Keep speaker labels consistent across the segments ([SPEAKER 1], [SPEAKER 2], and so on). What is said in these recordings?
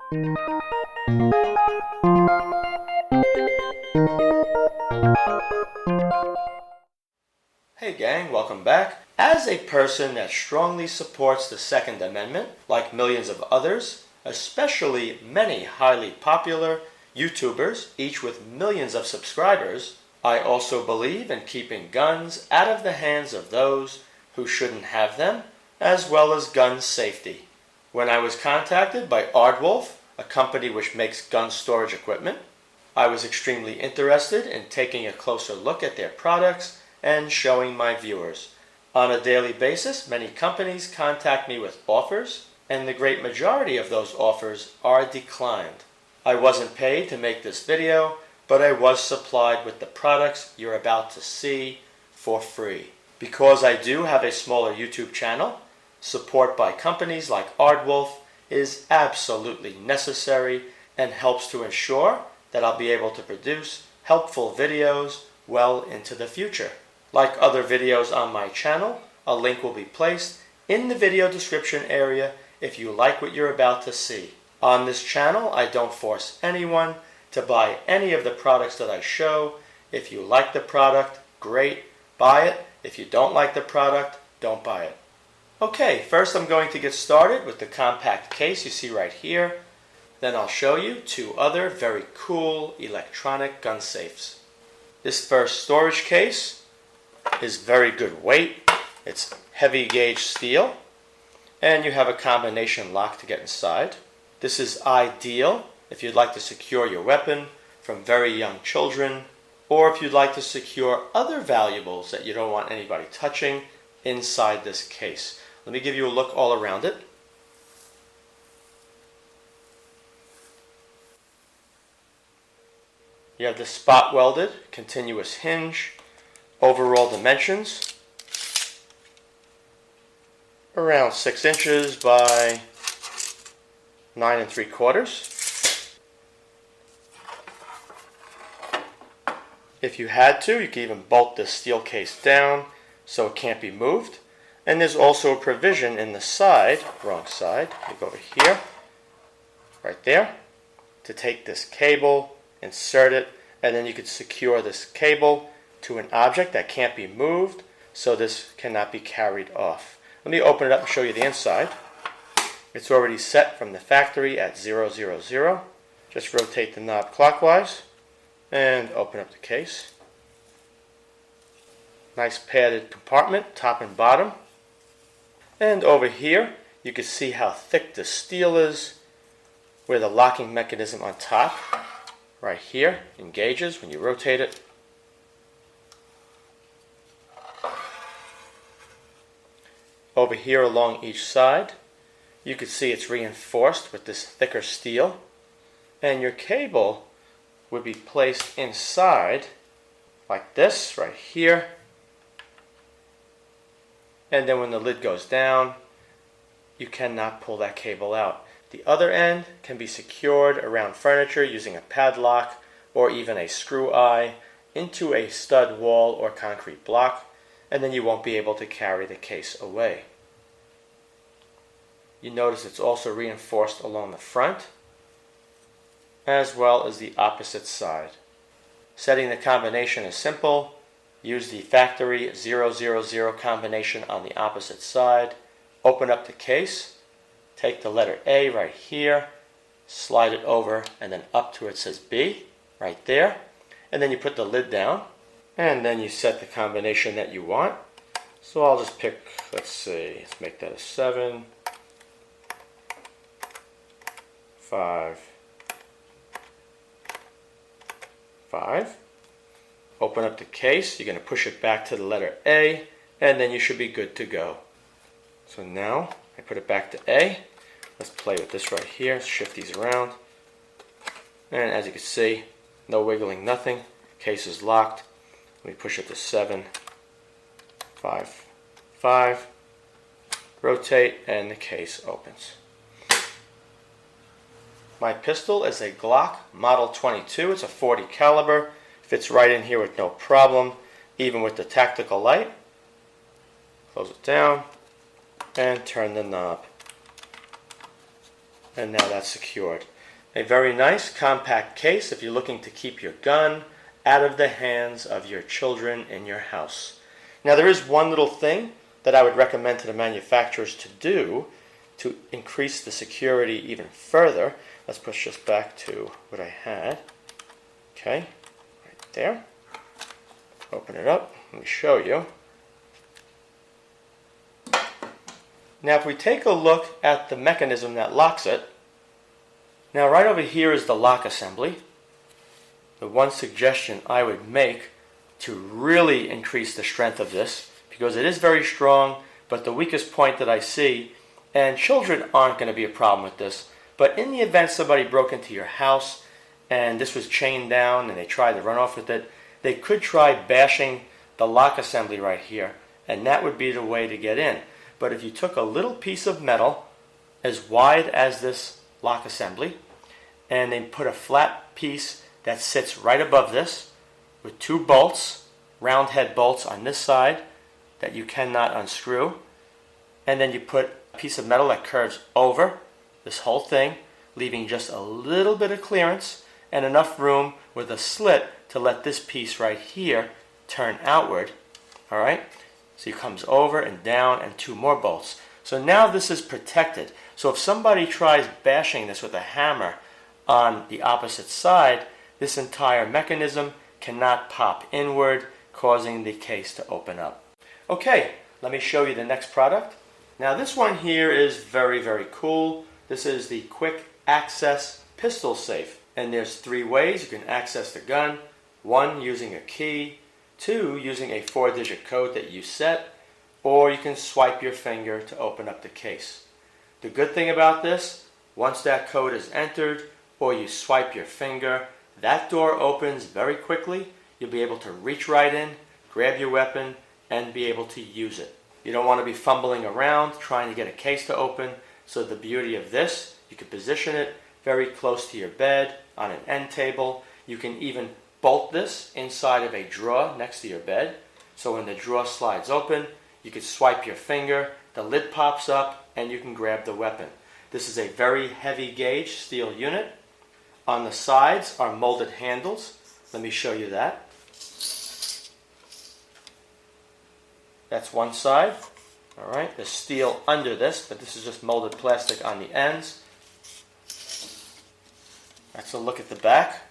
[SPEAKER 1] Hey gang, welcome back. As a person that strongly supports the Second Amendment, like millions of others, especially many highly popular YouTubers, each with millions of subscribers, I also believe in keeping guns out of the hands of those who shouldn't have them, as well as gun safety. When I was contacted by Aardwolf, a company which makes gun storage equipment, I was extremely interested in taking a closer look at their products and showing my viewers. On a daily basis, many companies contact me with offers, and the great majority of those offers are declined. I wasn't paid to make this video, but I was supplied with the products you're about to see for free. Because I do have a smaller YouTube channel, support by companies like Aardwolf is absolutely necessary and helps to ensure that I'll be able to produce helpful videos well into the future. Like other videos on my channel, a link will be placed in the video description area if you like what you're about to see. On this channel, I don't force anyone to buy any of the products that I show. If you like the product, great, buy it. If you don't like the product, don't buy it. Okay, first I'm going to get started with the compact case you see right here. Then I'll show you two other very cool electronic gun safes. This first storage case is very good weight. It's heavy gauge steel, and you have a combination lock to get inside. This is ideal if you'd like to secure your weapon from very young children, or if you'd like to secure other valuables that you don't want anybody touching inside this case. Let me give you a look all around it. You have the spot welded continuous hinge. Overall dimensions around 6 inches by 9 3/4. If you had to, you could even bolt this steel case down so it can't be moved. And there's also a provision in the side, wrong side, you go over here, right there, to take this cable, insert it, and then you could secure this cable to an object that can't be moved, so this cannot be carried off. Let me open it up and show you the inside. It's already set from the factory at 000. Just rotate the knob clockwise and open up the case. Nice padded compartment, top and bottom. And over here, you can see how thick the steel is, where the locking mechanism on top, right here, engages when you rotate it. Over here along each side, you can see it's reinforced with this thicker steel, and your cable would be placed inside like this right here, and then when the lid goes down, you cannot pull that cable out. The other end can be secured around furniture using a padlock or even a screw eye into a stud wall or concrete block, and then you won't be able to carry the case away. You notice it's also reinforced along the front as well as the opposite side. Setting the combination is simple. Use the factory 000 combination on the opposite side. Open up the case. Take the letter A right here. Slide it over and then up to where it says B right there. And then you put the lid down. And then you set the combination that you want. So I'll just pick, let's make that a 7, 5, 5. Open up the case. You're going to push it back to the letter A, and then you should be good to go. So now I put it back to A. Let's play with this right here. Shift these around. And as you can see, no wiggling, nothing. Case is locked. Let me push it to 7, 5, 5. Rotate, and the case opens. My pistol is a Glock Model 22. It's a .40 caliber. Fits right in here with no problem, even with the tactical light. Close it down and turn the knob. And now that's secured. A very nice compact case if you're looking to keep your gun out of the hands of your children in your house. Now there is one little thing that I would recommend to the manufacturers to do to increase the security even further. Let's push this back to what I had. Okay, right there. Open it up. Let me show you. Now if we take a look at the mechanism that locks it, now right over here is the lock assembly. The one suggestion I would make to really increase the strength of this, because it is very strong, but the weakest point that I see, and children aren't going to be a problem with this, but in the event somebody broke into your house and this was chained down and they tried to run off with it, they could try bashing the lock assembly right here, and that would be the way to get in. But if you took a little piece of metal as wide as this lock assembly and then put a flat piece that sits right above this with two bolts, round head bolts on this side that you cannot unscrew, and then you put a piece of metal that curves over this whole thing, leaving just a little bit of clearance and enough room with a slit to let this piece right here turn outward. All right, so it comes over and down, and two more bolts. So now this is protected. So if somebody tries bashing this with a hammer on the opposite side, this entire mechanism cannot pop inward, causing the case to open up. Okay, let me show you the next product. Now this one here is very, very cool. This is the quick access pistol safe. And there's three ways you can access the gun. One, using a key. Two, using a 4-digit code that you set. Or you can swipe your finger to open up the case. The good thing about this, once that code is entered, or you swipe your finger, that door opens very quickly. You'll be able to reach right in, grab your weapon, and be able to use it. You don't want to be fumbling around trying to get a case to open. So the beauty of this, you can position it very close to your bed, on an end table. You can even bolt this inside of a drawer next to your bed. So when the drawer slides open, you can swipe your finger, the lid pops up, and you can grab the weapon. This is a very heavy gauge steel unit. On the sides are molded handles. Let me show you that. That's one side. All right, there's steel under this, but this is just molded plastic on the ends. That's a look at the back.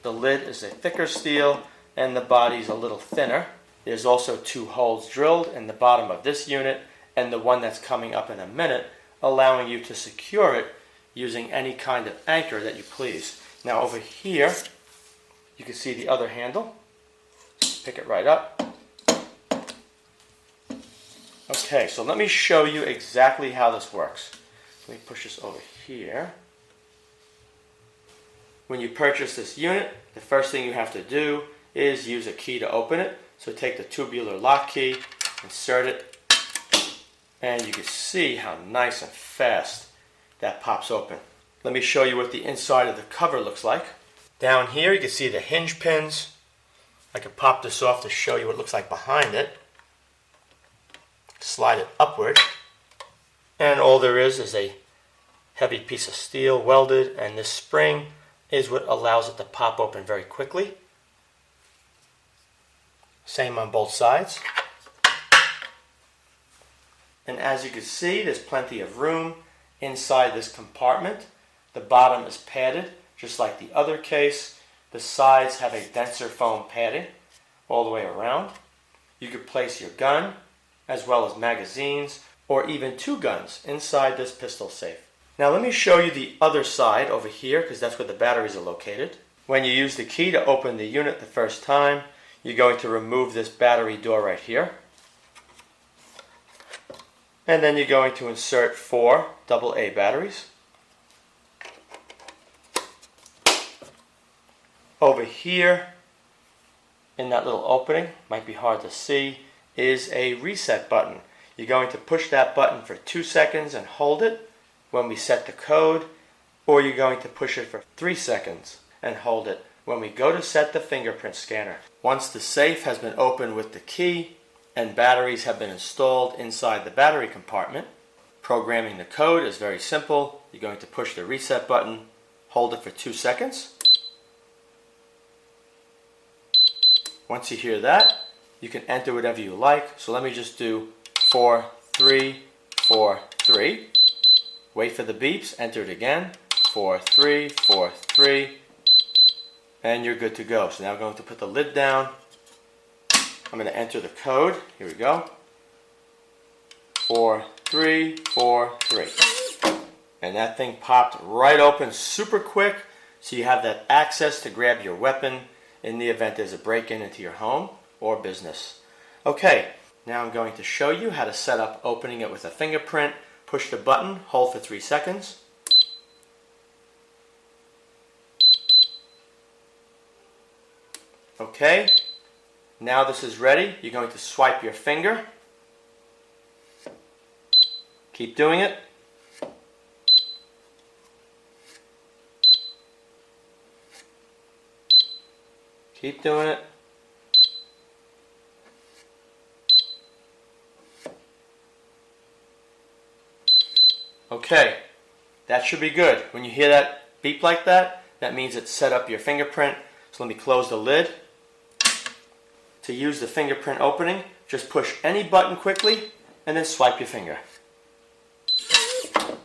[SPEAKER 1] The lid is a thicker steel and the body's a little thinner. There's also two holes drilled in the bottom of this unit and the one that's coming up in a minute, allowing you to secure it using any kind of anchor that you please. Now over here, you can see the other handle. Pick it right up. Okay, so let me show you exactly how this works. Let me push this over here. When you purchase this unit, the first thing you have to do is use a key to open it. So take the tubular lock key, insert it, and you can see how nice and fast that pops open. Let me show you what the inside of the cover looks like. Down here you can see the hinge pins. I can pop this off to show you what it looks like behind it. Slide it upward, and all there is a heavy piece of steel welded, and this spring is what allows it to pop open very quickly. Same on both sides. And as you can see, there's plenty of room inside this compartment. The bottom is padded, just like the other case. The sides have a denser foam padding all the way around. You could place your gun, as well as magazines, or even two guns inside this pistol safe. Now let me show you the other side over here, because that's where the batteries are located. When you use the key to open the unit the first time, you're going to remove this battery door right here. And then you're going to insert 4 AA batteries. Over here, in that little opening, might be hard to see, is a reset button. You're going to push that button for 2 seconds and hold it when we set the code, or you're going to push it for 3 seconds and hold it when we go to set the fingerprint scanner. Once the safe has been opened with the key and batteries have been installed inside the battery compartment, programming the code is very simple. You're going to push the reset button hold it for 2 seconds. Once you hear that, you can enter whatever you like. So let me just do 4, 3, 4, 3. Wait for the beeps, enter it again. 4, 3, 4, 3. And you're good to go. So now I'm going to put the lid down. I'm going to enter the code. Here we go. 4, 3, 4, 3. And that thing popped right open super quick, so you have that access to grab your weapon in the event there's a break-in into your home or business. Okay, now I'm going to show you how to set up opening it with a fingerprint. Push the button, hold for 3 seconds. Okay, now this is ready. You're going to swipe your finger. Keep doing it. Keep doing it. Okay, that should be good. When you hear that beep like that, that means it's set up your fingerprint. So let me close the lid. To use the fingerprint opening, just push any button quickly and then swipe your finger.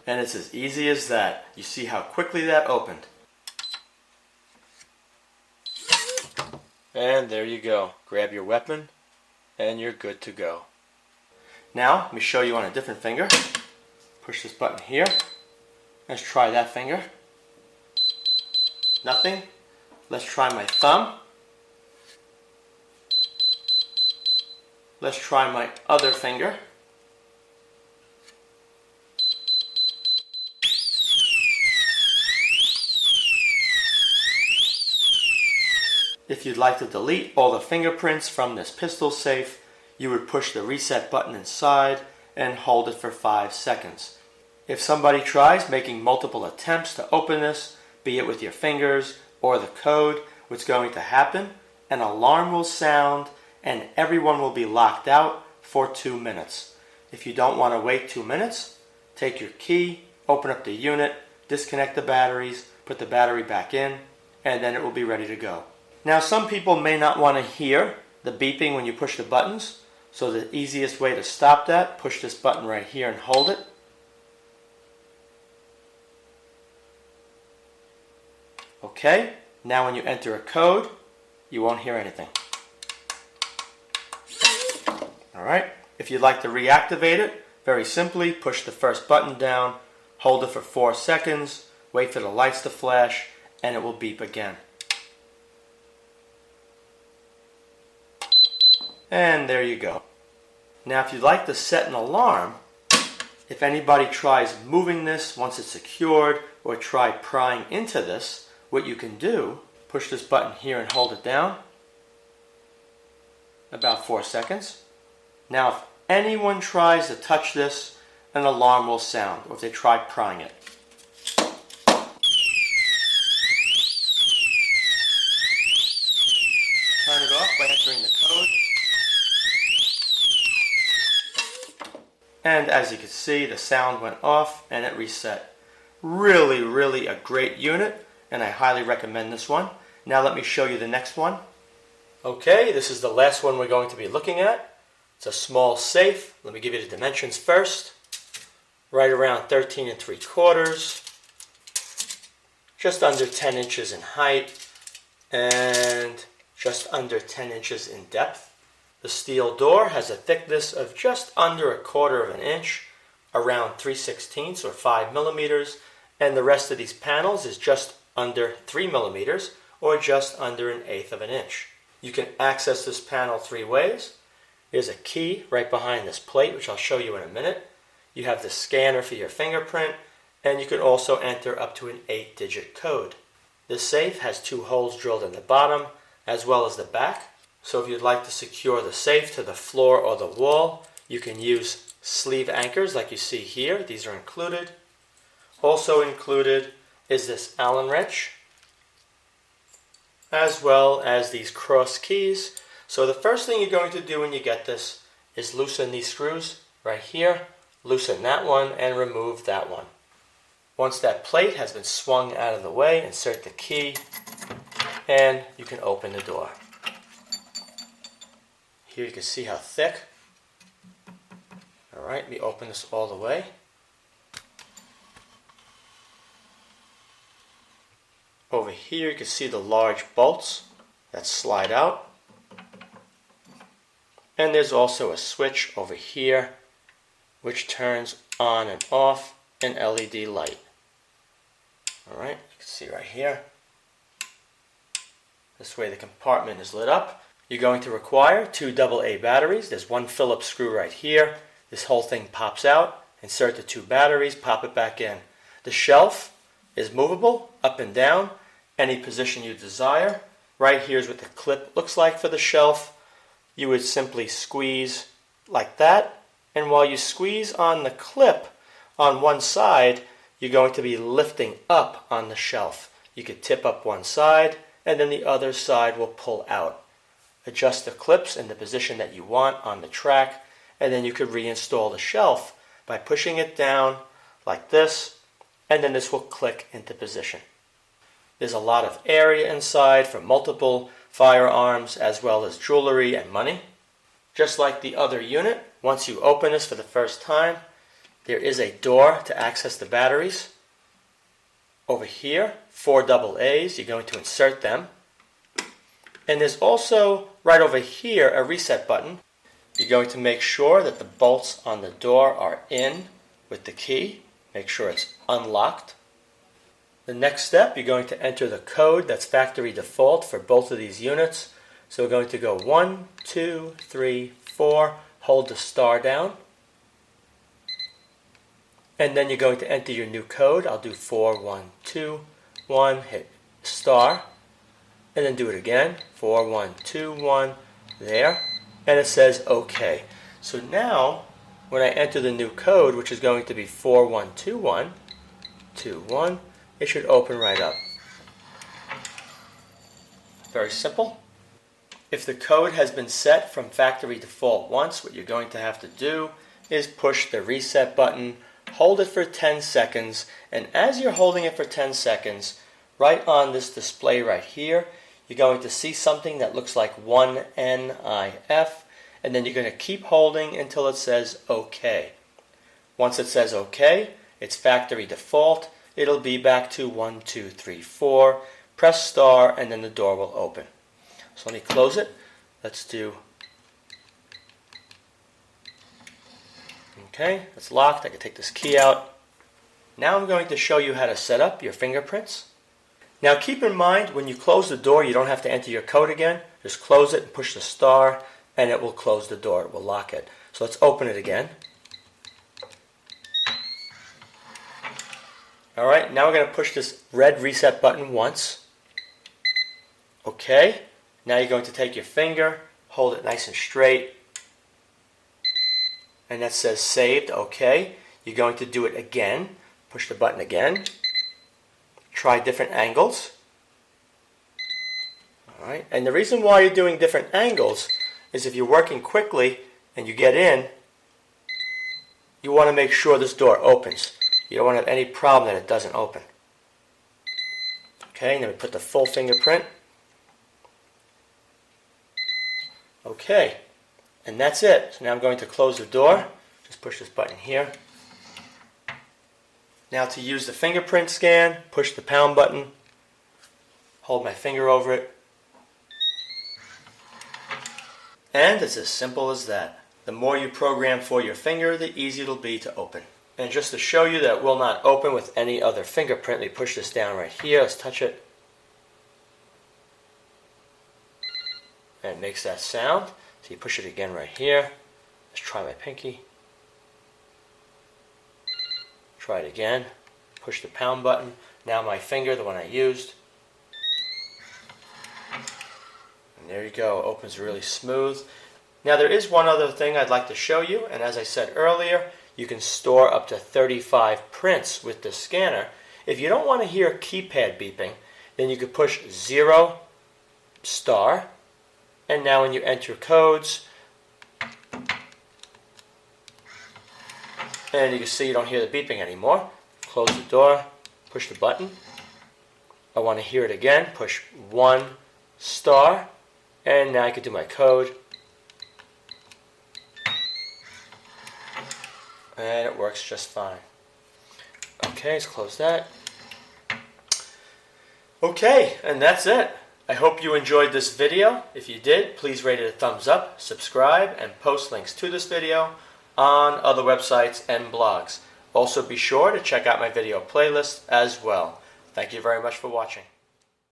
[SPEAKER 1] And it's as easy as that. You see how quickly that opened. And there you go. Grab your weapon and you're good to go. Now, let me show you on a different finger. Push this button here. Let's try that finger. Nothing. Let's try my thumb. Let's try my other finger. If you'd like to delete all the fingerprints from this pistol safe, you would push the reset button inside and hold it for 5 seconds. If somebody tries making multiple attempts to open this, be it with your fingers or the code, what's going to happen? An alarm will sound and everyone will be locked out for 2 minutes. If you don't want to wait 2 minutes, take your key, open up the unit, disconnect the batteries, put the battery back in, and then it will be ready to go. Now, some people may not want to hear the beeping when you push the buttons, so the easiest way to stop that, push this button right here and hold it. Okay, now when you enter a code, you won't hear anything. Alright, if you'd like to reactivate it, very simply push the first button down, hold it for 4 seconds, wait for the lights to flash, and it will beep again. And there you go. Now if you'd like to set an alarm, if anybody tries moving this once it's secured or try prying into this, what you can do, push this button here and hold it down. About 4 seconds. Now if anyone tries to touch this, an alarm will sound, or if they try prying it. Turn it off by entering the code. And as you can see, the sound went off and it reset. Really a great unit, and I highly recommend this one. Now let me show you the next one. Okay, this is the last one we're going to be looking at. It's a small safe. Let me give you the dimensions first. Right around 13 3/4. Just under 10 inches in height and just under 10 inches in depth. The steel door has a thickness of just under 1/4 of an inch, around 3/16 or 5 millimeters, and the rest of these panels is just under 3 millimeters or just under 1/8 of an inch. You can access this panel 3 ways. There's a key right behind this plate, which I'll show you in a minute. You have the scanner for your fingerprint, and you can also enter up to an 8-digit code. This safe has 2 holes drilled in the bottom as well as the back. So if you'd like to secure the safe to the floor or the wall, you can use sleeve anchors like you see here. These are included. Also included is this Allen wrench, as well as these cross keys. So the first thing you're going to do when you get this is loosen these screws right here, loosen that one, and remove that one. Once that plate has been swung out of the way, insert the key and you can open the door. Here you can see how thick. Alright, let me open this all the way. Over here you can see the large bolts that slide out. And there's also a switch over here which turns on and off an LED light. Alright, you can see right here. This way the compartment is lit up. You're going to require 2 AA batteries. There's one Phillips screw right here. This whole thing pops out. Insert the 2 batteries, pop it back in. The shelf is movable up and down, any position you desire. Right here is what the clip looks like for the shelf. You would simply squeeze like that, and while you squeeze on the clip on one side, you're going to be lifting up on the shelf. You could tip up one side, and then the other side will pull out. Adjust the clips in the position that you want on the track, and then you could reinstall the shelf by pushing it down like this, and then this will click into position. There's a lot of area inside for multiple firearms as well as jewelry and money. Just like the other unit, once you open this for the first time, there is a door to access the batteries. Over here, 4 AA's, you're going to insert them. And there's also, right over here, a reset button. You're going to make sure that the bolts on the door are in with the key. Make sure it's unlocked. The next step, you're going to enter the code that's factory default for both of these units. So we're going to go 1, 2, 3, 4, hold the star down. And then you're going to enter your new code. I'll do 4, 1, 2, 1, hit star. And then do it again, 4, 1, 2, 1, there. And it says OK. So now, when I enter the new code, which is going to be 4, 1, 2, 1, 2, 1, it should open right up. Very simple. If the code has been set from factory default once, what you're going to have to do is push the reset button, hold it for 10 seconds, and as you're holding it for 10 seconds, right on this display right here, you're going to see something that looks like 1NIF, and then you're going to keep holding until it says OK. Once it says OK, it's factory default. It'll be back to 1, 2, 3, 4. Press star and then the door will open. So let me close it. Let's do. Okay, it's locked. I can take this key out. Now I'm going to show you how to set up your fingerprints. Now keep in mind, when you close the door, you don't have to enter your code again. Just close it and push the star and it will close the door. It will lock it. So let's open it again. Alright, now we're going to push this red reset button once. Okay, now you're going to take your finger, hold it nice and straight, and that says saved. Okay, you're going to do it again. Push the button again. Try different angles. Alright, and the reason why you're doing different angles is if you're working quickly and you get in, you want to make sure this door opens. You don't want to have any problem that it doesn't open. Okay, and then we put the full fingerprint. Okay, and that's it. So now I'm going to close the door. Just push this button here. Now to use the fingerprint scan, push the pound button. Hold my finger over it. And it's as simple as that. The more you program for your finger, the easier it'll be to open. And just to show you that it will not open with any other fingerprint, let me push this down right here. Let's touch it. And it makes that sound. So you push it again right here. Let's try my pinky. Try it again. Push the pound button. Now my finger, the one I used. And there you go. It opens really smooth. Now there is one other thing I'd like to show you. And as I said earlier, you can store up to 35 prints with the scanner. If you don't want to hear keypad beeping, then you could push 0 star. And now when you enter codes, and you can see you don't hear the beeping anymore. Close the door, push the button. I want to hear it again, push 1 star, and now I can do my code. And it works just fine. Okay, let's close that. Okay, and that's it. I hope you enjoyed this video. If you did, please rate it a thumbs up, subscribe, and post links to this video on other websites and blogs. Also be sure to check out my video playlist as well. Thank you very much for watching.